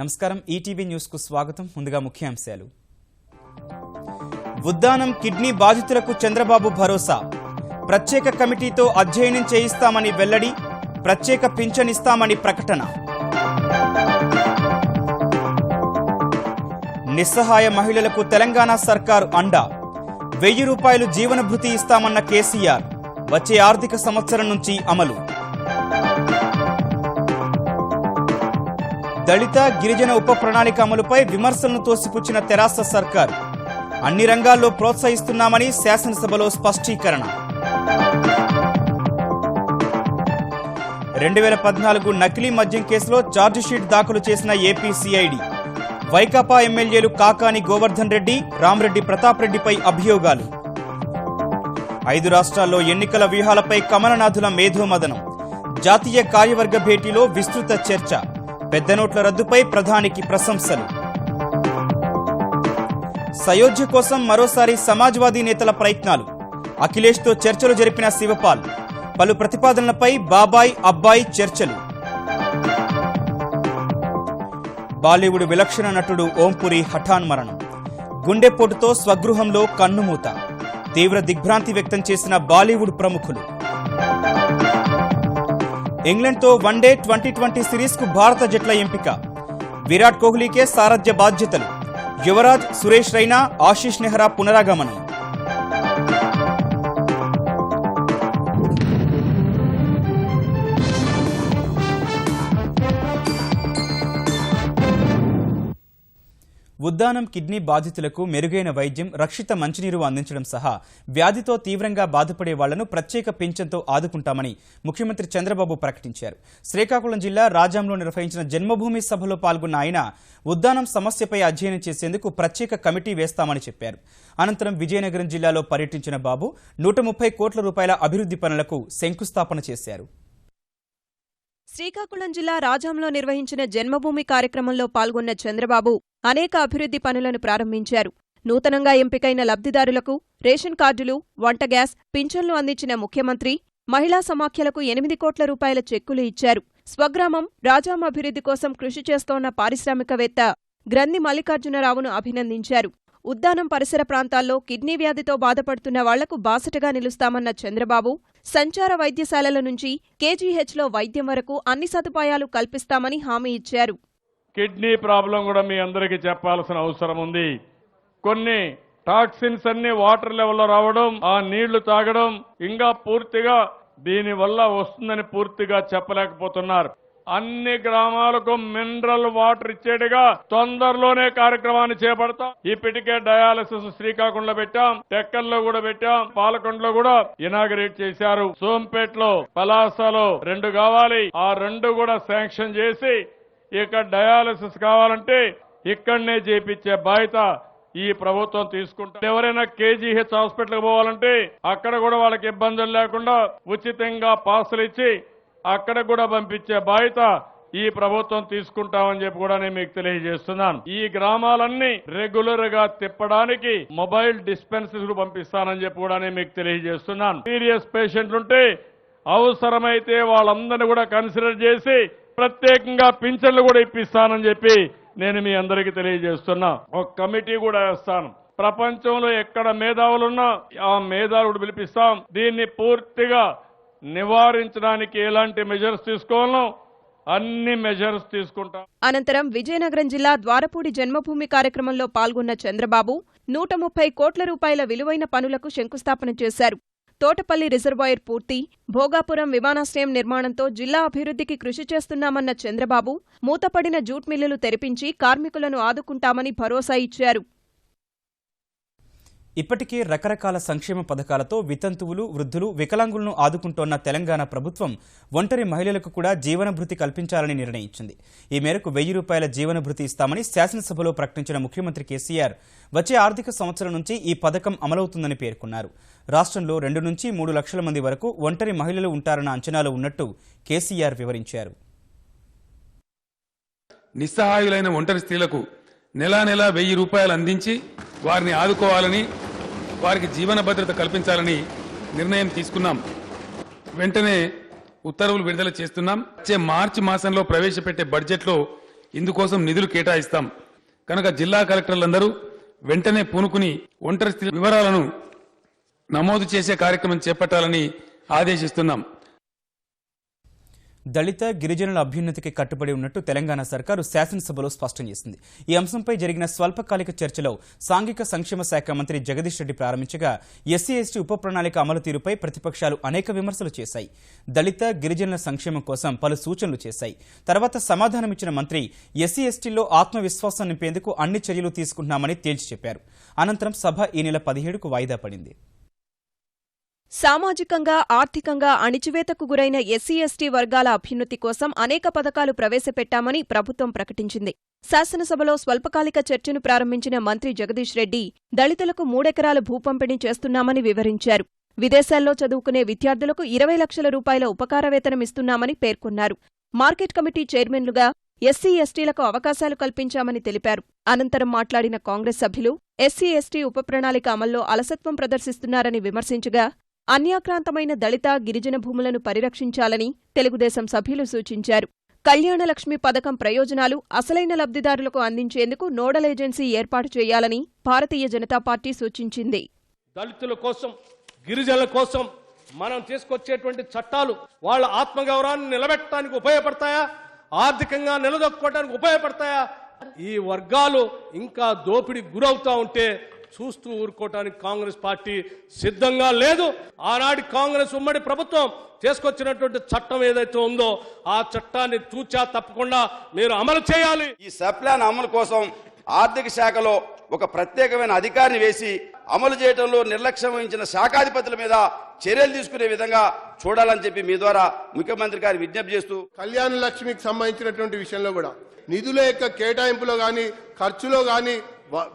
నమస్కారం ETV news కు స్వాగతం. ముందుగా ముఖ్యాంశాలు. ఉద్దానం కిడ్నీ బాధితులకు చంద్రబాబు భరోసా. ప్రత్యేక కమిటీతో అధ్యయనం చేయిస్తామని వెల్లడి. ప్రత్యేక పింఛన్ ఇస్తామని ప్రకటన. నిస్సహాయ మహిళలకు తెలంగాణ సర్కారు అండ. 1000 రూపాయలు జీవన భృతి ఇస్తామన్న కేసీఆర్. వచ్చే ఆర్థిక సంవత్సరం నుంచి అమలు. దళిత గిరిజన ఉప ప్రణాళిక అమలుపై విమర్శలను తోసిపుచ్చిన తెరాస సర్కార్. అన్ని రంగాల్లో ప్రోత్సహిస్తున్నామని శాసనసభలో స్పష్టీకరణ. 2014 నకిలీ మద్యం కేసులో ఛార్జిషీట్ దాఖలు చేసిన ఏపీ సిఐడి. వైకాపా ఎమ్మెల్యేలు కాకాని గోవర్ధన్ రెడ్డి, రామరెడ్డి ప్రతాప్ రెడ్డిపై అభియోగాలు. 5 రాష్ట్రాల్లో ఎన్నికల వ్యూహాలపై కమలనాథుల మేధోమదనం. జాతీయ కార్యవర్గ భేటీలో విస్తృత చర్చ. పెద్ద నోట్ల రద్దుపై ప్రధానికి ప్రశంసలు. సయోధ్య కోసం మరోసారి సమాజ్వాదీ నేతల ప్రయత్నాలు. అఖిలేష్తో చర్చలు జరిపిన శివపాల్. పలు ప్రతిపాదనలపై బాబాయ్ అబ్బాయి చర్చలు. బాలీవుడ్ విలక్షణ నటుడు ఓంపురి హఠాన్మరణం. గుండెపోటుతో స్వగృహంలో కన్నుమూత. తీవ్ర దిగ్భ్రాంతి వ్యక్తం చేసిన బాలీవుడ్ ప్రముఖులు. ఇంగ్లాండ్తో వన్డే 2020 సిరీస్కు భారత జట్ల ఎంపిక. విరాట్ కోహ్లీకే సారథ్య బాధ్యతలు. యువరాజ్, సురేష్ రైనా, ఆశీష్ నెహ్రా పునరాగమనం. ఉద్దానం కిడ్నీ బాధితులకు మెరుగైన వైద్యం, రక్షిత మంచినీరు అందించడం సహా వ్యాధితో తీవ్రంగా బాధపడే వాళ్లను ప్రత్యేక పింఛన్తో ఆదుకుంటామని ముఖ్యమంత్రి చంద్రబాబు ప్రకటించారు. శ్రీకాకుళం జిల్లా రాజాంలో నిర్వహించిన జన్మభూమి సభలో పాల్గొన్న ఆయన ఉద్దానం సమస్యపై అధ్యయనం చేసేందుకు ప్రత్యేక కమిటీ వేస్తామని చెప్పారు. అనంతరం విజయనగరం జిల్లాలో పర్యటించిన బాబు 130 కోట్ల రూపాయల అభివృద్ధి పనులకు శంకుస్థాపన చేశారు. శ్రీకాకుళం జిల్లా రాజాంలో నిర్వహించిన జన్మభూమి కార్యక్రమంలో పాల్గొన్న చంద్రబాబు అనేక అభివృద్ధి పనులను ప్రారంభించారు. నూతనంగా ఎంపికైన లబ్ధిదారులకు రేషన్ కార్డులు, వంట గ్యాస్, పింఛన్లు అందించిన ముఖ్యమంత్రి మహిళా సమాఖ్యలకు 8 కోట్ల రూపాయల చెక్కులు ఇచ్చారు. స్వగ్రామం రాజాం అభివృద్ధి కోసం కృషి చేస్తోన్న పారిశ్రామికవేత్త గ్రంథి మల్లికార్జునరావును అభినందించారు. ఉద్దానం పరిసర ప్రాంతాల్లో కిడ్నీ వ్యాధితో బాధపడుతున్న వాళ్లకు బాసటగా నిలుస్తామన్న చంద్రబాబు సంచార వైద్యశాలల నుంచి కేజీహెచ్లో వైద్యం వరకు అన్ని సదుపాయాలు కల్పిస్తామని హామీ ఇచ్చారు. కిడ్నీ ప్రాబ్లం కూడా మీ అందరికీ చెప్పాల్సిన అవసరం ఉంది. కొన్ని టాక్సిన్స్ అన్ని వాటర్ లెవెల్లో రావడం, ఆ నీళ్లు తాగడం ఇంకా పూర్తిగా దీనివల్ల వస్తుందని పూర్తిగా చెప్పలేకపోతున్నారు. అన్ని గ్రామాలకు మినరల్ వాటర్ ఇచ్చేట్టుగా తొందరలోనే కార్యక్రమాన్ని చేపడతాం. ఇప్పటికే డయాలసిస్ శ్రీకాకుళంలో పెట్టాం, టెక్కల్లో కూడా పెట్టాం, పాలకొండలో కూడా ఇనాగరేట్ చేశారు. సోంపేటలో, పలాసలో 2 కావాలి. ఆ 2 కూడా శాంక్షన్ చేసి ఇక్కడ డయాలసిస్ కావాలంటే ఇక్కడనే చేపించే బాధ్యత ఈ ప్రభుత్వం తీసుకుంటారు. ఎవరైనా కేజీహెచ్ హాస్పిటల్కి పోవాలంటే అక్కడ కూడా వాళ్ళకి ఇబ్బందులు లేకుండా ఉచితంగా పాసులు ఇచ్చి అక్కడ కూడా పంపించే బాధ్యత ఈ ప్రభుత్వం తీసుకుంటామని చెప్పి కూడా నేను మీకు తెలియజేస్తున్నాను. ఈ గ్రామాలన్నీ రెగ్యులర్ గా తిప్పడానికి మొబైల్ డిస్పెన్సరీలు పంపిస్తానని చెప్పి కూడా నేను మీకు తెలియజేస్తున్నాను. సీరియస్ పేషెంట్లుంటే అవసరమైతే వాళ్ళందరినీ కూడా కన్సిడర్ చేసి ప్రత్యేకంగా పింఛన్లు కూడా ఇప్పిస్తానని చెప్పి నేను మీ అందరికీ తెలియజేస్తున్నా. ఒక కమిటీ కూడా వేస్తాను. ప్రపంచంలో ఎక్కడ మేధావులున్నా ఆ మేధావులు పిలిపిస్తాం. దీన్ని పూర్తిగా నివారించడానికి ఎలాంటి మెజర్స్ తీసుకోవాలో అన్ని మెజర్స్ తీసుకుంటాం. అనంతరం విజయనగరం జిల్లా ద్వారపూడి జన్మభూమి కార్యక్రమంలో పాల్గొన్న చంద్రబాబు 130 కోట్ల రూపాయల విలువైన పనులకు శంకుస్థాపన చేశారు. తోటపల్లి రిజర్వాయర్ పూర్తి, భోగాపురం విమానాశ్రయం నిర్మాణంతో జిల్లా అభివృద్ధికి కృషి చేస్తున్నామన్న చంద్రబాబు మూతపడిన జూట్ మిల్లులు తెరిపించి కార్మికులను ఆదుకుంటామని భరోసా ఇచ్చారు. ఇప్పటికే రకరకాల సంక్షేమ పథకాలతో వితంతువులు, వృద్ధులు, వికలాంగులను ఆదుకుంటోన్న తెలంగాణ ప్రభుత్వం ఒంటరి మహిళలకు కూడా జీవనభృతి కల్పించాలని నిర్ణయించింది. ఈ మేరకు 1000 రూపాయల జీవనభృతి ఇస్తామని శాసనసభలో ప్రకటించిన ముఖ్యమంత్రి కేసీఆర్ వచ్చే ఆర్థిక సంవత్సరం నుంచి ఈ పథకం అమలవుతుందని పేర్కొన్నారు. రాష్ట్రంలో 2 నుంచి 3 లక్షల మంది వరకు ఒంటరి మహిళలు ఉంటారన్న అంచనాలు ఉన్నట్టు కేసీఆర్ వివరించారు. నిస్సహాయులైన ఒంటరి స్త్రీలకు నెలా 1000 రూపాయలు అందించి వారిని ఆదుకోవాలని, వారికి జీవన భద్రత కల్పించాలని నిర్ణయం తీసుకున్నాం. వెంటనే ఉత్తర్వులు విడుదల చేస్తున్నాం. వచ్చే మార్చి మాసంలో ప్రవేశపెట్టే బడ్జెట్లో ఇందుకోసం నిధులు కేటాయిస్తాం కనుక జిల్లా కలెక్టర్లందరూ వెంటనే పూనుకుని ఒంటరి స్త్రీల వివరాలను నమోదు చేసే కార్యక్రమం చేపట్టాలని ఆదేశిస్తున్నాం. దళిత గిరిజనుల అభ్యున్నతికి కట్టుబడి ఉన్నట్టు తెలంగాణ సర్కారు శాసనసభలో స్పష్టం చేసింది. ఈ అంశంపై జరిగిన స్వల్పకాలిక చర్చలో సాంఘిక సంక్షేమ శాఖ మంత్రి జగదీష్ రెడ్డి ప్రారంభించగా ఎస్సీ ఎస్టీ ఉప ప్రణాళిక అమలు తీరుపై ప్రతిపక్షాలు అనేక విమర్శలు చేశాయి. దళిత గిరిజనుల సంక్షేమం కోసం పలు సూచనలు చేశాయి. తర్వాత సమాధానమిచ్చిన మంత్రి ఎస్సీ ఎస్టీల్లో ఆత్మవిశ్వాసం నింపేందుకు అన్ని చర్యలు తీసుకుంటున్నామని తేల్చి చెప్పారు. అనంతరం సభ ఈ నెల 17కు వాయిదా పడింది. సామాజికంగా ఆర్థికంగా అణిచివేతకు గురైన ఎస్సీ ఎస్టీ వర్గాల అభ్యున్నతి కోసం అనేక పథకాలు ప్రవేశపెట్టామని ప్రభుత్వం ప్రకటించింది. శాసనసభలో స్వల్పకాలిక చర్చను ప్రారంభించిన మంత్రి జగదీష్ రెడ్డి దళితులకు 3 ఎకరాల భూపంపిణీ చేస్తున్నామని వివరించారు. విదేశాల్లో చదువుకునే విద్యార్థులకు 20 లక్షల రూపాయల ఉపకార వేతనం ఇస్తున్నామని పేర్కొన్నారు. మార్కెట్ కమిటీ చైర్మన్లుగా ఎస్సీ ఎస్టీలకు అవకాశాలు కల్పించామని తెలిపారు. అనంతరం మాట్లాడిన కాంగ్రెస్ సభ్యులు ఎస్సీ ఎస్టీ ఉప ప్రణాళిక అమల్లో అలసత్వం ప్రదర్శిస్తున్నారని విమర్శించగా అన్యాక్రాంతమైన దళిత గిరిజన భూములను పరిరక్షించాలని తెలుగుదేశం సభ్యులు సూచించారు. కళ్యాణలక్ష్మి పథకం ప్రయోజనాలు అసలైన లబ్ధిదారులకు అందించేందుకు నోడల్ ఏజెన్సీ ఏర్పాటు చేయాలని భారతీయ జనతా పార్టీ సూచించింది. దళితుల కోసం, గిరిజనుల కోసం మనం తీసుకొచ్చేటువంటి చట్టాలు వాళ్ళ ఆత్మగౌరవాన్ని నిలబెట్టడానికి ఉపయోగపడతాయా, ఆర్థికంగా నిలదొక్కుకోవడానికి ఉపయోగపడతాయా? ఈ వర్గాలు ఇంకా దోపిడీకి గురవుతా ఉంటే చూస్తూ ఊరుకోవటానికి కాంగ్రెస్ పార్టీ సిద్ధంగా లేదు. ఆనాటి కాంగ్రెస్ ఉమ్మడి ప్రభుత్వం చేసుకొచ్చినటువంటి చట్టం ఏదైతే ఉందో ఆ చట్టాన్ని తూచా తప్పకుండా మీరు అమలు చేయాలి. ఈ సప్లాన్ అమలు కోసం ఆర్థిక శాఖలో ఒక ప్రత్యేకమైన అధికారిని వేసి అమలు చేయడంలో నిర్లక్ష్యం వహించిన శాఖాధిపతుల మీద చర్యలు తీసుకునే విధంగా చూడాలని చెప్పి మీ ద్వారా ముఖ్యమంత్రి గారి విజ్ఞప్తి చేస్తూ, కళ్యాణ లక్ష్మికి సంబంధించినటువంటి విషయంలో కూడా నిధుల యొక్క కేటాయింపులో గాని ఖర్చులో గాని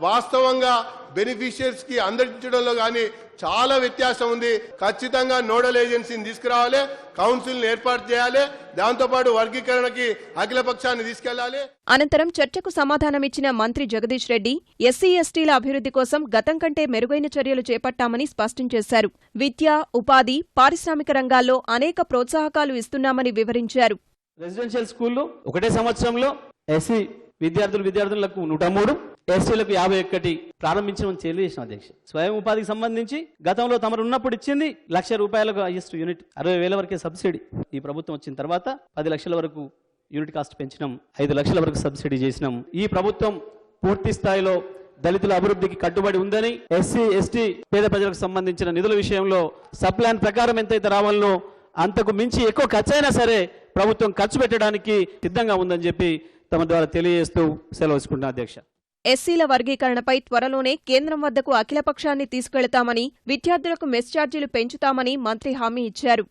వాస్తవంగా బెనిఫిషియర్స్ కి అందించడంలో గాని చాలా వ్యత్యాసం ఉంది. ఖచ్చితంగా నోడల్ ఏజెన్సీని తీసుకురావాలి, కౌన్సిల్ ఏర్పాటు చేయాలి, దాంతోపాటు వర్గీకరణకి అఖిలపక్షాన్ని తీసుకెళ్లాలి. అనంతరం చర్చకు సమాధానమిచ్చిన మంత్రి జగదీష్ రెడ్డి ఎస్సీ ఎస్టీల అభివృద్ధి కోసం గతం కంటే మెరుగైన చర్యలు చేపట్టామని స్పష్టం చేశారు. విద్య, ఉపాధి, పారిశ్రామిక రంగాల్లో అనేక ప్రోత్సాహకాలు ఇస్తున్నామని వివరించారు. రెసిడెన్షియల్ స్కూల్లో ఒకటే సంవత్సరంలో ఎస్సీ విద్యార్థులకు 103, ఎస్టీలకు 51 ప్రారంభించమని తెలియజేసిన అధ్యక్ష. స్వయం ఉపాధికి సంబంధించి గతంలో తమరు ఉన్నప్పుడు ఇచ్చింది ₹1,00,000 హైయెస్ట్ యూనిట్, 60,000 వరకే సబ్సిడీ. ఈ ప్రభుత్వం వచ్చిన తర్వాత 10 లక్షల వరకు యూనిట్ కాస్ట్ పెంచినాం, 5 లక్షల వరకు సబ్సిడీ చేసినాం. ఈ ప్రభుత్వం పూర్తి స్థాయిలో దళితుల అభివృద్ధికి కట్టుబడి ఉందని, ఎస్సీ ఎస్టీ పేద ప్రజలకు సంబంధించిన నిధుల విషయంలో సప్లాన్ ప్రకారం ఎంతైతే రావాలనో అంతకు మించి ఎక్కువ ఖర్చు అయినా సరే ప్రభుత్వం ఖర్చు పెట్టడానికి సిద్ధంగా ఉందని చెప్పి తమ ద్వారా తెలియజేస్తూ సెలవు తీసుకుంటున్నా అధ్యక్ష. ఎస్సీల వర్గీకరణపై త్వరలోనే కేంద్రం వద్దకు అఖిలపక్షాన్ని తీసుకెళతామని, విద్యార్థులకు మెస్ ఛార్జీలు పెంచుతామని మంత్రి హామీ ఇచ్చారు.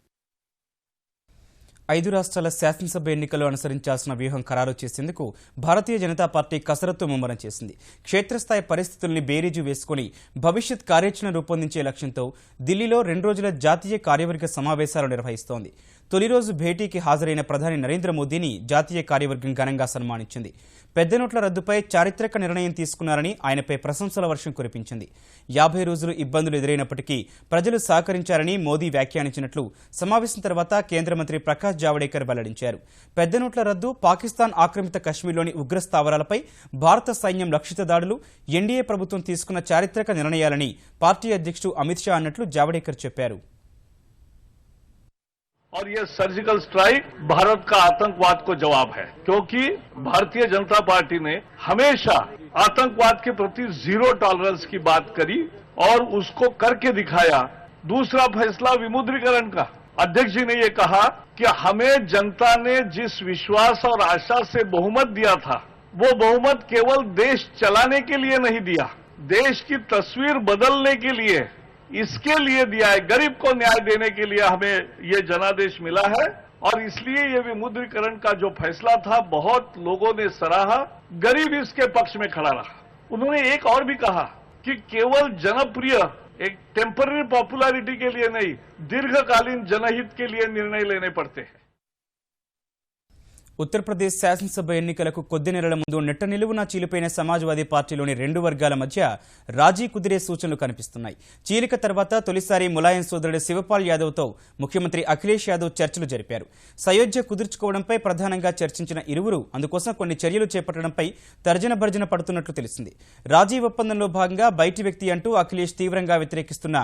5 రాష్ట్రాల శాసనసభ ఎన్నికల్లో అనుసరించాల్సిన వ్యూహం ఖరారు చేసేందుకు భారతీయ జనతా పార్టీ కసరత్తు ముమ్మరం చేసింది. క్షేత్రస్థాయి పరిస్థితుల్ని బేరీజు వేసుకుని భవిష్యత్ కార్యాచరణ రూపొందించే లక్ష్యంతో ఢిల్లీలో 2 రోజుల జాతీయ కార్యవర్గ సమావేశాలు నిర్వహిస్తోంది. తొలి రోజు భేటీకి హాజరైన ప్రధాని నరేంద్ర మోదీని జాతీయ కార్యవర్గం ఘనంగా సన్మానించింది. పెద్ద నోట్ల రద్దుపై చారిత్రక నిర్ణయం తీసుకున్నారని ఆయనపై ప్రశంసల వర్షం కురిపించింది. 50 రోజులు ఇబ్బందులు ఎదురైనప్పటికీ ప్రజలు సహకరించారని మోదీ వ్యాఖ్యానించినట్లు సమావేశం తర్వాత కేంద్ర మంత్రి ప్రకాష్ జావడేకర్ వెల్లడించారు. పెద్ద నోట్ల రద్దు, పాకిస్తాన్ ఆక్రమిత కశ్మీర్లోని ఉగ్ర స్థావరాలపై భారత సైన్యం లక్షిత దాడులు ఎన్డీఏ ప్రభుత్వం తీసుకున్న చారిత్రక నిర్ణయాలని పార్టీ అధ్యక్షుడు అమిత్ షా అన్నట్లు జావడేకర్ చెప్పారు. और ये सर्जिकल स्ट्राइक भारत का आतंकवाद को जवाब है, क्योंकि भारतीय जनता पार्टी ने हमेशा आतंकवाद के प्रति जीरो टॉलरेंस की बात करी और उसको करके दिखाया. दूसरा फैसला विमुद्रीकरण का, अध्यक्ष जी ने ये कहा कि हमें जनता ने जिस विश्वास और आशा से बहुमत दिया था, वो बहुमत केवल देश चलाने के लिए नहीं दिया, देश की तस्वीर बदलने के लिए, इसके लिए दिया है. गरीब को न्याय देने के लिए हमें ये जनादेश मिला है और इसलिए ये विमुद्रीकरण का जो फैसला था बहुत लोगों ने सराहा. गरीब इसके पक्ष में खड़ा रहा. उन्होंने एक और भी कहा कि केवल जनप्रिय एक टेम्पररी पॉपुलैरिटी के लिए नहीं, दीर्घकालीन जनहित के लिए निर्णय लेने पड़ते हैं. ఉత్తరప్రదేశ్ శాసనసభ ఎన్నికలకు కొద్ది నెలల ముందు నెట్ట నిలువునా చీలిపోయిన సమాజ్వాదీ పార్టీలోని రెండు వర్గాల మధ్య రాజీ కుదిరే సూచనలు కనిపిస్తున్నాయి. చీలిక తర్వాత తొలిసారి ములాయం సోదరుడు శివపాల్ యాదవ్తో ముఖ్యమంత్రి అఖిలేష్ యాదవ్ చర్చలు జరిపారు. సయోధ్య కుదుర్చుకోవడంపై ప్రధానంగా చర్చించిన ఇరువురు అందుకోసం కొన్ని చర్యలు చేపట్టడంపై తర్జన భర్జన పడుతున్నట్లు తెలిసింది. రాజీ ఒప్పందంలో భాగంగా బయటి వ్యక్తి అంటూ అఖిలేష్ తీవ్రంగా వ్యతిరేకిస్తున్న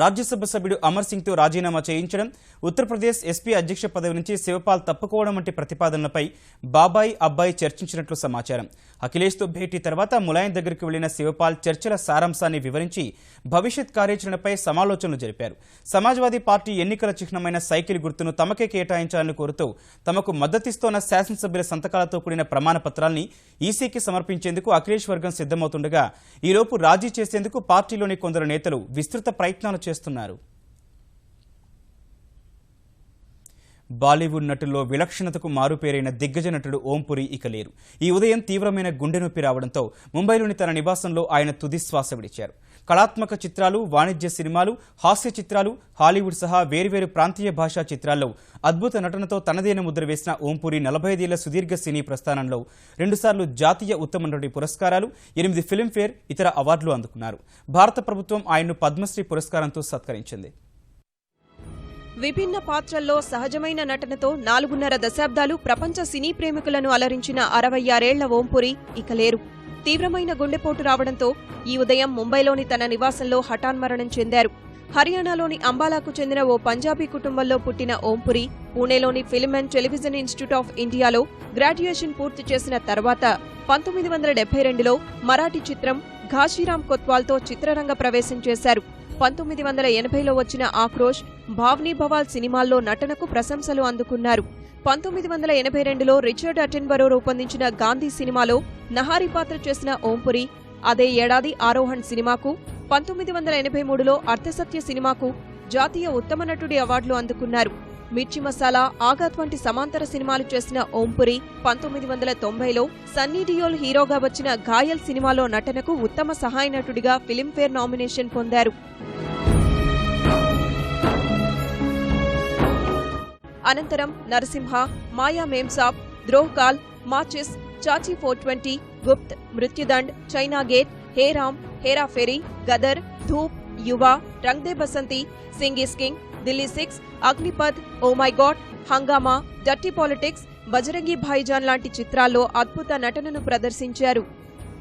రాజ్యసభ సభ్యుడు అమర్ సింగ్తో రాజీనామా చేయించడం, ఉత్తరప్రదేశ్ ఎస్పీ అధ్యక్ష పదవి నుంచి శివపాల్ తప్పుకోవడం వంటి ప్రతిపాదనలపై బాబాయ్ అబ్బాయి చర్చించినట్లు సమాచారం. అఖిలేష్తో భేటీ తర్వాత ములాయం దగ్గరికి వెళ్లిన శివపాల్ చర్చల సారాంశాన్ని వివరించి భవిష్యత్ కార్యాచరణపై సమాలోచనలు జరిపారు. సమాజ్వాదీ పార్టీ ఎన్నికల చిహ్నమైన సైకిల్ గుర్తును తమకే కేటాయించాలని కోరుతూ తమకు మద్దతిస్తోన్న శాసనసభ్యుల సంతకాలతో కూడిన ప్రమాణ పత్రాల్ని ఈసీకి సమర్పించేందుకు అఖిలేష్ వర్గం సిద్ధమవుతుండగా ఈలోపు రాజీ చేసేందుకు పార్టీలోని కొందరు నేతలు విస్తృత ప్రయత్నాలు చేస్తున్నారు. బాలీవుడ్ నటుల్లో విలక్షణతకు మారుపేరైన దిగ్గజ నటుడు ఓంపురి ఇక లేరు. ఈ ఉదయం తీవ్రమైన గుండె నొప్పి రావడంతో ముంబైలోని తన నివాసంలో ఆయన తుదిశ్వాస విడిచారు. కళాత్మక చిత్రాలు, వాణిజ్య సినిమాలు, హాస్య చిత్రాలు, హాలీవుడ్ సహా వేర్వేరు ప్రాంతీయ భాషా చిత్రాల్లో అద్భుత నటనతో తనదైన ముద్ర వేసిన ఓంపురి 45 ఏళ్ల సుదీర్ఘ సినీ ప్రస్థానంలో 2 సార్లు జాతీయ ఉత్తమ నటుడి పురస్కారాలు, 8 ఫిల్మ్ఫేర్, ఇతర అవార్డులు అందుకున్నారు. భారత ప్రభుత్వం ఆయన్ను పద్మశ్రీ పురస్కారంతో సత్కరించింది. విభిన్న పాత్రల్లో సహజమైన నటనతో 4.5 దశాబ్దాలు ప్రపంచ సినీ ప్రేమికులను అలరించిన 66 ఏళ్ల ఓంపురి ఇక లేరు. తీవ్రమైన గుండెపోటు రావడంతో ఈ ఉదయం ముంబైలోని తన నివాసంలో హఠాన్మరణం చెందారు. హర్యానాలోని అంబాలాకు చెందిన ఓ పంజాబీ కుటుంబంలో పుట్టిన ఓంపురి పూణేలోని film and television institute of ఇండియాలో గ్రాడ్యుయేషన్ పూర్తి చేసిన తర్వాత 1972లో మరాఠీ చిత్రం ఘాషీరామ్ కొత్వాల్తో చిత్రరంగ ప్రవేశం చేశారు. 1980లో వచ్చిన ఆక్రోష్, భావ్నీ భవాల్ సినిమాల్లో నటనకు ప్రశంసలు అందుకున్నారు. 1982లో రిచర్డ్ అటెన్బరో రూపొందించిన గాంధీ సినిమాలో నహారీ పాత్ర చేసిన ఓంపురి అదే ఏడాది ఆరోహణ్ సినిమాకు, 1983లో అర్థసత్య సినిమాకు జాతీయ ఉత్తమ నటుడి అవార్డులు అందుకున్నారు. మిర్చి మసాలా, ఆఘాత్ వంటి సమాంతర సినిమాలు చేసిన ఓంపురి 1990లో సన్నీ డియోల్ హీరోగా వచ్చిన ఘాయల్ సినిమాలో నటనకు ఉత్తమ సహాయ నటుడిగా ఫిల్మ్ఫేర్ నామినేషన్ పొందారు. అనంతరం Narasimha, Maya Memsaab, Drohkaal, Maachis, Chachi 420, Gupt, Mrityudand, China Gate, Hey Ram, Hera Pheri, Gadar, Dhoop, Yuva, Rang De Basanti, Singh Is King, Delhi 6, Agneepath, Oh My God, Hungama, Dirty Politics, Bajrangi Bhaijaan లాంటి చిత్రాల్లో అద్భుత నటనను ప్రదర్శించారు.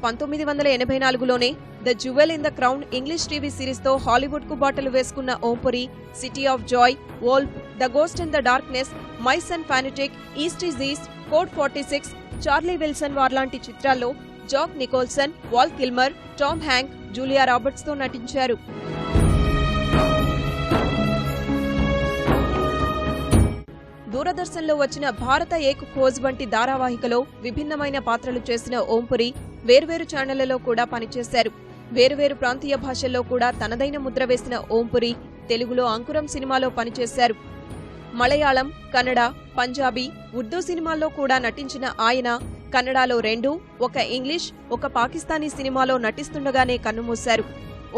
1984లోనే The Jewel in the Crown English TV సిరీస్తో హాలీవుడ్కు బాటలు వేసుకున్న Om Puri City of Joy, Wolf, The Ghost in the Darkness, My Son Fanatic, East is east, Code 46, Charlie Wilson War లాంటి చిత్రాల్లో Jack Nicholson, Val Kilmer, Tom Hank, Julia రాబర్ట్స్తో నటించారు. దూరదర్శన్లో వచ్చిన భారత ఏక్ ఖోజ్ వంటి ధారావాహికలో విభిన్నమైన పాత్రలు చేసిన ఓంపురి వేర్వేరు ఛానళ్లలో కూడా పనిచేశారు. వేర్వేరు ప్రాంతీయ భాషల్లో కూడా తనదైన ముద్ర వేసిన ఓంపురి తెలుగులో అంకురం సినిమాలో పనిచేశారు. మలయాళం, కన్నడ, పంజాబీ, ఉర్దూ సినిమాల్లో కూడా నటించిన ఆయన కన్నడలో 2, ఒక ఇంగ్లీష్, ఒక పాకిస్తానీ సినిమాలో నటిస్తుండగానే కన్నుమూశారు.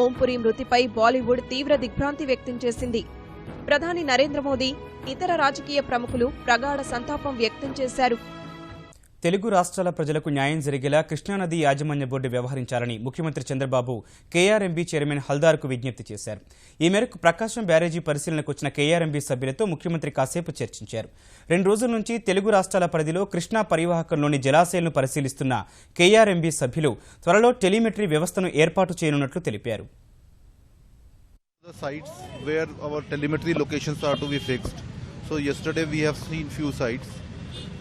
ఓంపురి మృతిపై బాలీవుడ్ తీవ్ర దిగ్భ్రాంతి వ్యక్తం చేసింది. ప్రధాని నరేంద్ర మోదీ, ఇతర రాజకీయ ప్రముఖులు ప్రగాఢ సంతాపం వ్యక్తం చేశారు. తెలుగు రాష్ట్రాల ప్రజలకు న్యాయం జరిగేలా కృష్ణానది యాజమాన్య బోర్డు వ్యవహరించాలని ముఖ్యమంత్రి చంద్రబాబు కేఆర్ఎంబీ చైర్మన్ హల్దార్కు విజ్ఞప్తి చేశారు. ఈ మేరకు ప్రకాశం బ్యారేజీ పరిశీలనకు వచ్చిన కేఆర్ఎంబీ సభ్యులతో ముఖ్యమంత్రి కాసేపు చర్చించారు. 2 రోజుల నుంచి తెలుగు రాష్ట్రాల పరిధిలో కృష్ణా పరివాహకంలోని జలాశయాలను పరిశీలిస్తున్న కేఆర్ఎంబీ సభ్యులు త్వరలో టెలిమెట్రీ వ్యవస్థను ఏర్పాటు చేయనున్నట్లు తెలిపారు. The sites where our telemetry locations are to be fixed. So yesterday we have seen few sites.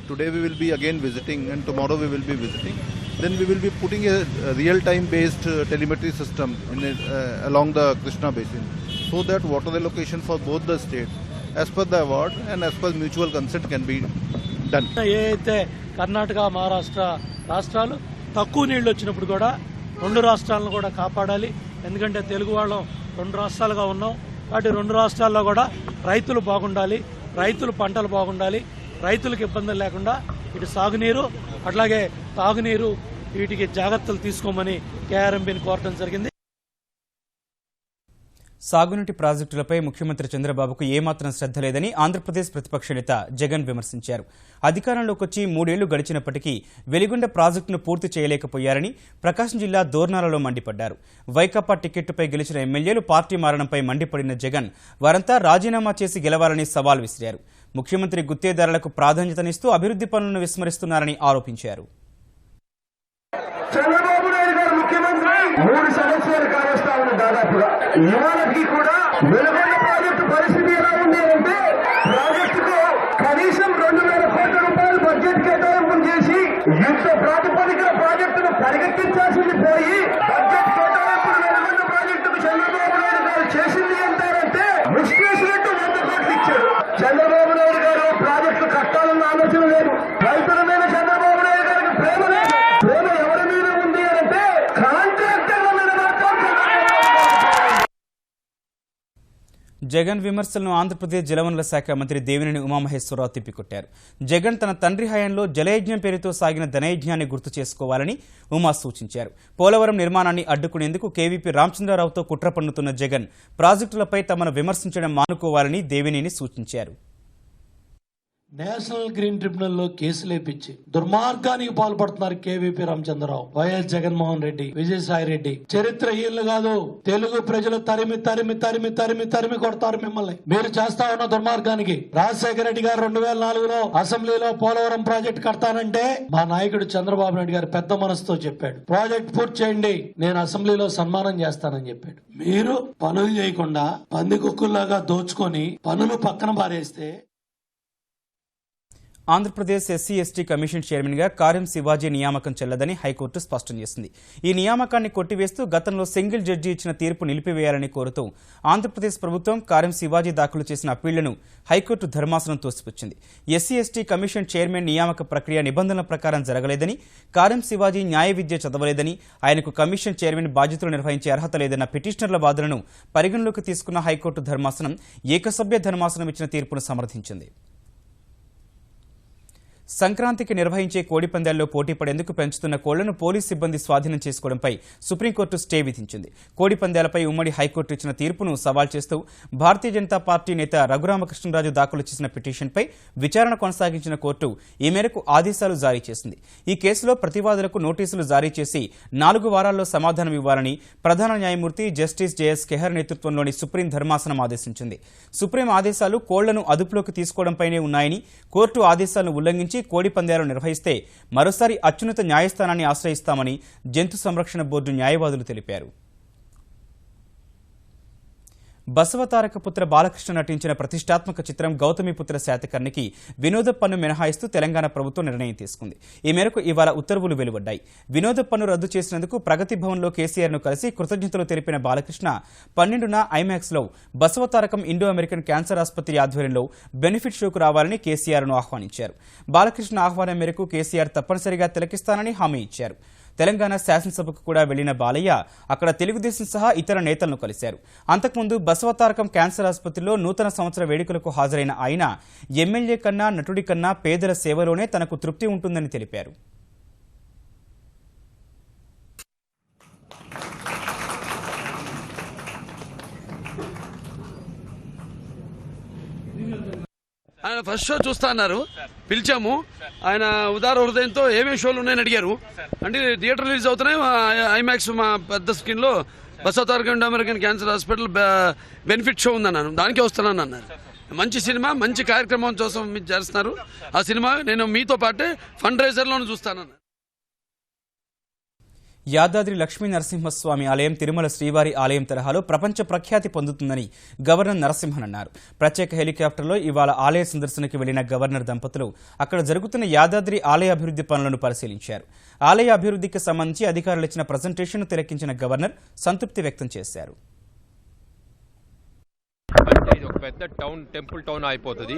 Today we will be again visiting and tomorrow we will be visiting. Then we will be putting a real-time based telemetry system along the Krishna basin so that water allocation for both the states as per the award and as per mutual consent can be done. ఏదైతే కర్ణాటక, మహారాష్ట్ర రాష్ట్రాలు తక్కువ నీళ్లు వచ్చినప్పుడు కూడా 2 రాష్ట్రాలను కూడా కాపాడాలి. ఎందుకంటే తెలుగు వాళ్ళం 2 రాష్ట్రాలుగా ఉన్నాం. కాబట్టి 2 రాష్ట్రాల్లో కూడా రైతులు బాగుండాలి, రైతులు పంటలు బాగుండాలి, రైతులకు ఇబ్బందులు లేకుండా ఇటు సాగునీరు అట్లాగే తాగునీరు వీటికి జాగ్రత్తలు తీసుకోమని కేఆర్ఎంబీని కోరడం జరిగింది. సాగునీటి ప్రాజెక్టులపై ముఖ్యమంత్రి చంద్రబాబుకు ఏమాత్రం శ్రద్ధ లేదని ఆంధ్రప్రదేశ్ ప్రతిపక్ష నేత జగన్ విమర్శించారు. అధికారంలోకి వచ్చి 3 ఏళ్లు గడిచినప్పటికీ వెలిగొండ ప్రాజెక్టును పూర్తి చేయలేకపోయారని ప్రకాశం జిల్లా దోర్నాలలో మండిపడ్డారు. వైకాపా టికెట్టుపై గెలిచిన ఎమ్మెల్యేలు పార్టీ మారడంపై మండిపడిన జగన్ వారంతా రాజీనామా చేసి గెలవాలని సవాల్ విసిరారు. ముఖ్యమంత్రి గుత్తేదారులకు ప్రాధాన్యతనిస్తూ అభివృద్ధి పనులను విస్మరిస్తున్నారని ఆరోపించారు. చంద్రబాబు నాయుడు గారు ముఖ్యమంత్రి 3 సంవత్సరాలు కావస్తా ఉంది. దాదాపుగా ఇవాళకి కూడా వెలుగొండ ప్రాజెక్టు పరిస్థితి ఎలా ఉంది అంటే ప్రాజెక్టుకు కనీసం 2,000 కోట్ల రూపాయలు బడ్జెట్ కేటాయింపులు చేసి యుద్ధ ప్రాతిపదికన ప్రాజెక్టును పరిగెత్తించాల్సింది పోయి బడ్జెట్ కేటాయింపులు వెలుగొండ ప్రాజెక్టుకు చంద్రబాబు నాయుడు గారు చేసింది ఏంటంటే ముష్టివేసినట్టు 100 కోట్లు ఇచ్చారు. చంద్రబాబు నాయుడు గారు ప్రాజెక్టు కట్టాలన్న ఆలోచన లేదు. రైతుల మీద చంద్రబాబు నాయుడు గారికి ప్రేమ లేదు. ప్రేమ ఎవరి మీద ఉంది అంటే కాంట్రాక్టర్ల మీద మాత్రం. జగన్ విమర్శలను ఆంధ్రప్రదేశ్ జలవనరుల శాఖ మంత్రి దేవినేని ఉమామహేశ్వరరావు తిప్పికొట్టారు. జగన్ తన తండ్రి హయాంలో జలయజ్ఞం పేరుతో సాగిన ధనయజ్ఞాన్ని గుర్తు చేసుకోవాలని ఉమా సూచించారు. పోలవరం నిర్మాణాన్ని అడ్డుకునేందుకు కేవీపీ రామచంద్రరావుతో కుట్ర పన్నుతున్న జగన్ ప్రాజెక్టులపై తమను విమర్శించడం మానుకోవాలని దేవినేని సూచించారు. నేషనల్ గ్రీన్ ట్రిబ్యునల్ లో కేసులు వేపించి దుర్మార్గానికి పాల్పడుతున్నారు కేవీపీ రామచంద్రరావు, వైఎస్ జగన్మోహన్ రెడ్డి, విజయసాయి రెడ్డి. చరిత్రహీనులు కాదు, తెలుగు ప్రజలు తరిమి తరిమి తరిమి తరిమి తరిమి కొడతారు మిమ్మల్ని. మీరు చేస్తా ఉన్న దుర్మార్గానికి. రాజశేఖర రెడ్డి గారు 2004లో అసెంబ్లీలో పోలవరం ప్రాజెక్ట్ కడతానంటే మా నాయకుడు చంద్రబాబు నాయుడు గారు పెద్ద మనసుతో చెప్పాడు, ప్రాజెక్ట్ పూర్తి చేయండి, నేను అసెంబ్లీలో సన్మానం చేస్తానని చెప్పాడు. మీరు పనులు చేయకుండా పంది కుక్కుల్లాగా దోచుకొని పనులు పక్కన పారేస్తే. ఆంధ్రప్రదేశ్ ఎస్సీ ఎస్టీ కమిషన్ చైర్మన్గా కార్యం శివాజీ నియామకం చెల్లదని హైకోర్టు స్పష్టం చేసింది. ఈ నియామకాన్ని కొట్టివేస్తూ గతంలో సింగిల్ జడ్జి ఇచ్చిన తీర్పు నిలిపివేయాలని కోరుతూ ఆంధ్రప్రదేశ్ ప్రభుత్వం కార్యం శివాజీ దాఖలు చేసిన అప్పీళ్లను హైకోర్టు ధర్మాసనం తోసిపుచ్చింది. ఎస్సీ ఎస్టీ కమిషన్ చైర్మన్ నియామక ప్రక్రియ నిబంధనల ప్రకారం జరగలేదని, కార్యం శివాజీ న్యాయ విద్య చదవలేదని, ఆయనకు కమిషన్ చైర్మన్ బాధ్యతలు నిర్వహించే అర్హత లేదన్న పిటిషనర్ల వాదనను పరిగణలోకి తీసుకున్న హైకోర్టు ధర్మాసనం ఏకసభ్య ధర్మాసనం ఇచ్చిన తీర్పును సమర్థించింది. సంక్రాంతికి నిర్వహించే కోడి పందాల్లో పోటీ పడేందుకు పెంచుతున్న కోళ్లను పోలీస్ సిబ్బంది స్వాధీనం చేసుకోవడంపై సుప్రీంకోర్టు స్టే విధించింది. కోడి పందాలపై ఉమ్మడి హైకోర్టు ఇచ్చిన తీర్పును సవాల్ చేస్తూ భారతీయ జనతా పార్టీ నేత రఘురామకృష్ణరాజు దాఖలు చేసిన పిటిషన్పై విచారణ కొనసాగించిన కోర్టు ఈ మేరకు ఆదేశాలు జారీ చేసింది. ఈ కేసులో ప్రతివాదులకు నోటీసులు జారీ చేసి 4 వారాల్లో సమాధానం ఇవ్వాలని ప్రధాన న్యాయమూర్తి జస్టిస్ జేఎస్ కెహర్ నేతృత్వంలోని సుప్రీం ధర్మాసనం ఆదేశించింది. సుప్రీం ఆదేశాలు కోళ్లను అదుపులోకి తీసుకోవడంపైనే ఉన్నాయని, కోర్టు ఆదేశాలను ఉల్లంఘించి కోడి పందాలు నిర్వహిస్తే మరోసారి అత్యున్నత న్యాయస్థానాన్ని ఆశ్రయిస్తామని జంతు సంరక్షణ బోర్డు న్యాయవాదులు తెలిపారు. బసవతారక పుత్ర బాలకృష్ణ నటించిన ప్రతిష్టాత్మక చిత్రం గౌతమిపుత్ర శాతకర్ణికి వినోద పన్ను మినహాయిస్తూ తెలంగాణ ప్రభుత్వం నిర్ణయం తీసుకుంది. ఈ మేరకు ఇవాళ ఉత్తర్వులు వెలువడ్డాయి. వినోద పన్ను రద్దు చేసినందుకు ప్రగతి భవన్లో కేసీఆర్ను కలిసి కృతజ్ఞతలు తెలిపిన బాలకృష్ణ 12న ఐమాక్స్లో బసవతారకం ఇండో అమెరికన్ క్యాన్సర్ ఆసుపత్రి ఆధ్వర్యంలో బెనిఫిట్ షోకు రావాలని కేసీఆర్ను ఆహ్వానించారు. బాలకృష్ణ ఆహ్వానం మేరకు కేసీఆర్ తప్పనిసరిగా తిలకిస్తానని హామీ ఇచ్చారు. తెలంగాణ శాసనసభకు కూడా వెళ్లిన బాలయ్య అక్కడ తెలుగుదేశం సహా ఇతర నేతలను కలిశారు. అంతకుముందు బసవతారకం క్యాన్సర్ ఆసుపత్రిలో నూతన సంవత్సర వేడుకలకు హాజరైన ఆయన ఎమ్మెల్యే కన్నా నటుడి కన్నా పేదల సేవలోనే తనకు తృప్తి ఉంటుందని తెలిపారు. ఆయన ఫస్ట్ షో చూస్తా అన్నారు, పిలిచాము. ఆయన ఉదార హృదయంతో ఏమేమి షోలు ఉన్నాయని అడిగారు. అంటే థియేటర్ రిలీజ్ అవుతున్నాయి, ఐమాక్స్ మా పెద్ద స్క్రీన్ లో Basavatarakam Indo American cancer hospital benefit show ఉందన్నాను. దానికే వస్తున్నాను అన్నారు. మంచి సినిమా, మంచి కార్యక్రమం కోసం మీరు చేస్తున్నారు. ఆ సినిమా నేను మీతో పాటే ఫండ్ రైజర్లోనూ చూస్తానన్నారు. యాదాద్రి లక్ష్మీ నరసింహస్వామి ఆలయం తిరుమల శ్రీవారి ఆలయం తరహాలో ప్రపంచ ప్రఖ్యాతి పొందుతుందని గవర్నర్ నరసింహన్ అన్నారు. ప్రత్యేక హెలికాప్టర్లో ఇవాళ ఆలయ సందర్శనకు వెళ్లిన గవర్నర్ దంపతులు అక్కడ జరుగుతున్న యాదాద్రి ఆలయ అభివృద్ధి పనులను పరిశీలించారు. ఆలయ అభివృద్ధికి సంబంధించి అధికారులు ఇచ్చిన ప్రజెంటేషన్ను తిలకించిన గవర్నర్ సంతృప్తి వ్యక్తం చేశారు. అంటే ఇది ఒక పెద్ద టౌన్, టెంపుల్ టౌన్ అయిపోతుంది.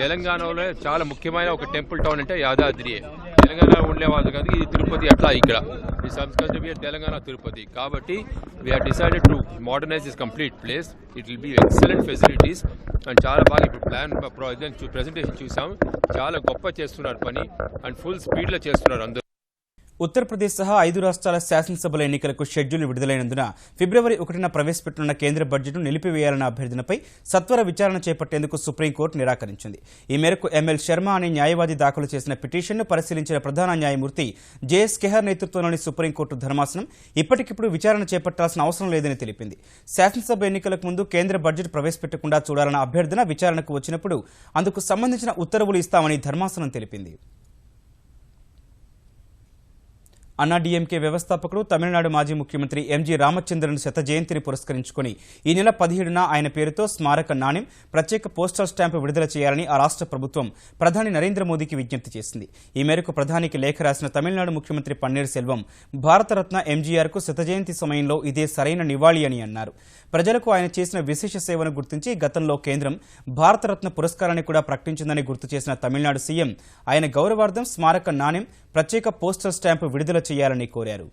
తెలంగాణలో చాలా ముఖ్యమైన ఒక టెంపుల్ టౌన్ అంటే యాదాద్రి. తెలంగాణ ఉండేవాళ్ళు కాదు, ఇది తిరుపతి. అట్లా ఇక్కడ ఈ సంస్కృతి తెలంగాణ తిరుపతి కాబట్టి we are decided to modernise this complete place. It will be excellent facilities and చాలా బాగా ఇప్పుడు ప్లాన్ ప్రెజెంటేషన్ చూసాం. చాలా గొప్ప చేస్తున్నారు పని అండ్ ఫుల్ స్పీడ్లో చేస్తున్నారు అందరూ. ఉత్తరప్రదేశ్ సహా 5 రాష్ట్రాల శాసనసభల ఎన్నికలకు షెడ్యూల్ విడుదలైనందున ఫిబ్రవరి 1న ప్రవేశపెట్టనున్న కేంద్ర బడ్జెట్ను నిలిపివేయాలన్న అభ్యర్థనపై సత్వర విచారణ చేపట్టేందుకు సుప్రీంకోర్టు నిరాకరించింది. ఈ మేరకు ఎంఎల్ శర్మ అనే న్యాయవాది దాఖలు చేసిన పిటిషన్ను పరిశీలించిన ప్రధాన న్యాయమూర్తి జేఎస్ కెహర్ నేతృత్వంలోని సుప్రీంకోర్టు ధర్మాసనం ఇప్పటికిప్పుడు విచారణ చేపట్టాల్సిన అవసరం లేదని తెలిపింది. శాసనసభ ఎన్నికలకు ముందు కేంద్ర బడ్జెట్ ప్రవేశపెట్టకుండా చూడాలన్న అభ్యర్థన విచారణకు వచ్చినప్పుడు అందుకు సంబంధించిన ఉత్తర్వులు ఇస్తామని ధర్మాసనం తెలిపింది. అన్నాడీఎంకే వ్యవస్థాపకుడు తమిళనాడు మాజీ ముఖ్యమంత్రి ఎంజీ రామచంద్రన్ శత జయంతిని పురస్కరించుకుని ఈ నెల 17న ఆయన పేరుతో స్మారక నాణ్యం, ప్రత్యేక పోస్టల్ స్టాంపు విడుదల చేయాలని ఆ రాష్ట్ర ప్రభుత్వం ప్రధాని నరేంద్ర మోదీకి విజ్ఞప్తి చేసింది. ఈ మేరకు ప్రధానికి లేఖ రాసిన తమిళనాడు ముఖ్యమంత్రి పన్నీర్ సెల్వం భారతరత్న ఎంజీఆర్కు శత జయంతి సమయంలో ఇదే సరైన నివాళి అని అన్నారు. ప్రజలకు ఆయన చేసిన విశేష సేవను గుర్తించి గతంలో కేంద్రం భారతరత్న పురస్కారాన్ని కూడా ప్రకటించిందని గుర్తు చేసిన తమిళనాడు సీఎం ఆయన గౌరవార్థం స్మారక నాణ్యం, ప్రత్యేక పోస్టల్ స్టాంపు విడుదల చేయాలని కోరారు.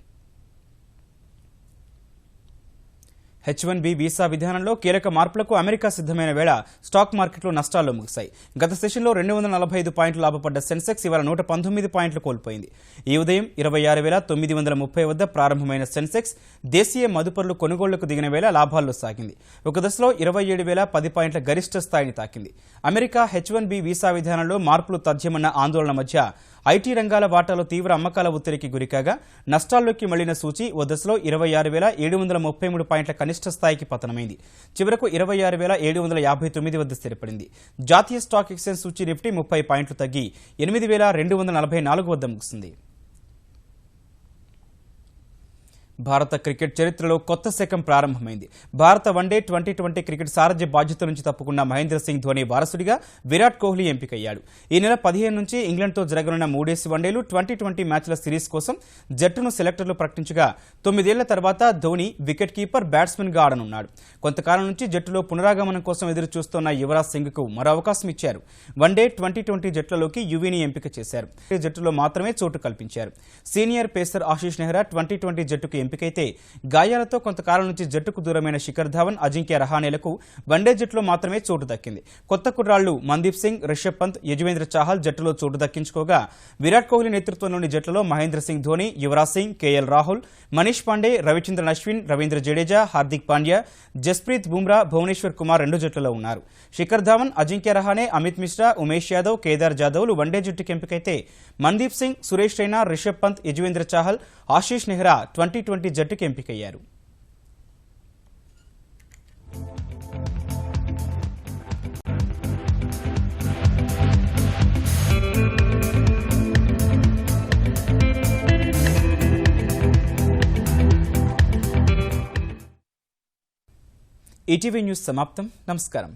H-1B వీసా విధానంలో కీలక మార్పులకు అమెరికా సిద్ధమైన వేళ స్టాక్ మార్కెట్లు నష్టాల్లో ముగిశాయి. గత సెషన్లో 245 పాయింట్లు లాభపడ్డ సెన్సెక్స్ ఇవాళ 119 పాయింట్లు కోల్పోయింది. ఈ ఉదయం 26,930 వద్ద ప్రారంభమైన సెన్సెక్స్ దేశీయ మదుపరులు కొనుగోళ్లకు దిగిన వేళ లాభాల్లో సాగింది. ఒక దశలో 27,010 పాయింట్ల గరిష్ట స్థాయిని తాకింది. అమెరికా H-1B వీసా విధానంలో మార్పులు తథ్యమన్న ఆందోళన మధ్య ఐటీ రంగాల వాటాలో తీవ్ర అమ్మకాల ఒత్తిడికి గురికాగా నష్టాల్లోకి మళ్లిన సూచీ ఓ దశలో 26,733 పాయింట్ల కనిష్ట స్థాయికి పతనమైంది. చివరకు 26,759 వద్ద స్థిరపడింది. జాతీయ స్టాక్ ఎక్స్చేంజ్ సూచీ నిఫ్టీ 30 పాయింట్లు తగ్గి 8,244 వద్ద ముగిసింది. భారత క్రికెట్ చరిత్రలో కొత్త శకం ప్రారంభమైంది. భారత వన్డే 2020 క్రికెట్ సారథ్య బాధ్యత నుంచి తప్పుకున్న మహేంద్ర సింగ్ ధోని వారసుడిగా విరాట్ కోహ్లీ ఎంపికయ్యాడు. ఈ నెల 15 నుంచి ఇంగ్లాండ్తో జరగనున్న 3 వన్డేలు 2020 మ్యాచ్ల సిరీస్ కోసం జట్టును సెలెక్టర్లు ప్రకటించగా 9 ఏళ్ల తర్వాత ధోని వికెట్ కీపర్, బ్యాట్స్మెన్గా ఆడనున్నాడు. కొంతకాలం నుంచి జట్టులో పునరాగమనం కోసం ఎదురు చూస్తున్న యువరాజ్ సింగ్కు మరో అవకాశం ఇచ్చారు. వన్డే 2020 జట్లలోకి యువీని ఎంపిక చేశారు. జట్టులో మాత్రమే చోటు కల్పించారు. సీనియర్ పేసర్ ఆశీష్ నెహ్రా 2020 జట్టుకు ఎంపికైతే గాయాలతో కొంతకాలం నుంచి జట్టుకు దూరమైన శిఖర్ ధావన్, అజింక్య రహానేలకు వన్డే జట్టులో మాత్రమే చోటు దక్కింది. కొత్త కుర్రాళ్లు మందీప్ సింగ్, రిషబ్ పంత్, యజువేంద్ర చాహల్ జట్టులో చోటు దక్కించుకోగా విరాట్ కోహ్లీ నేతృత్వంలోని జట్టులో మహేంద్ర సింగ్ ధోని, యువరాజ్ సింగ్, కేఎల్ రాహుల్, మనీష్ పాండే, రవిచంద్రన్ అశ్విన్, రవీంద్ర జడేజా, హార్దిక్ పాండ్యా, జస్ప్రీత్ బుమ్రా, భువనేశ్వర్ కుమార్ 2 జట్లలో ఉన్నారు. శిఖర్ ధావన్, అజింక్య రహానే, అమిత్ మిశ్రా, ఉమేష్ యాదవ్, కేదార్ జాదవ్లు వన్డే జట్టుకు ఎంపికైతే మందీప్ సింగ్, సురేష్ రైనా, రిషబ్ పంత్, యజువేంద్ర చాహల్, ఆశీష్ నెహ్రా 2020 జట్టుకు ఎంపికయ్యారు. ఈటీవీ న్యూస్ సమాప్తం. నమస్కారం.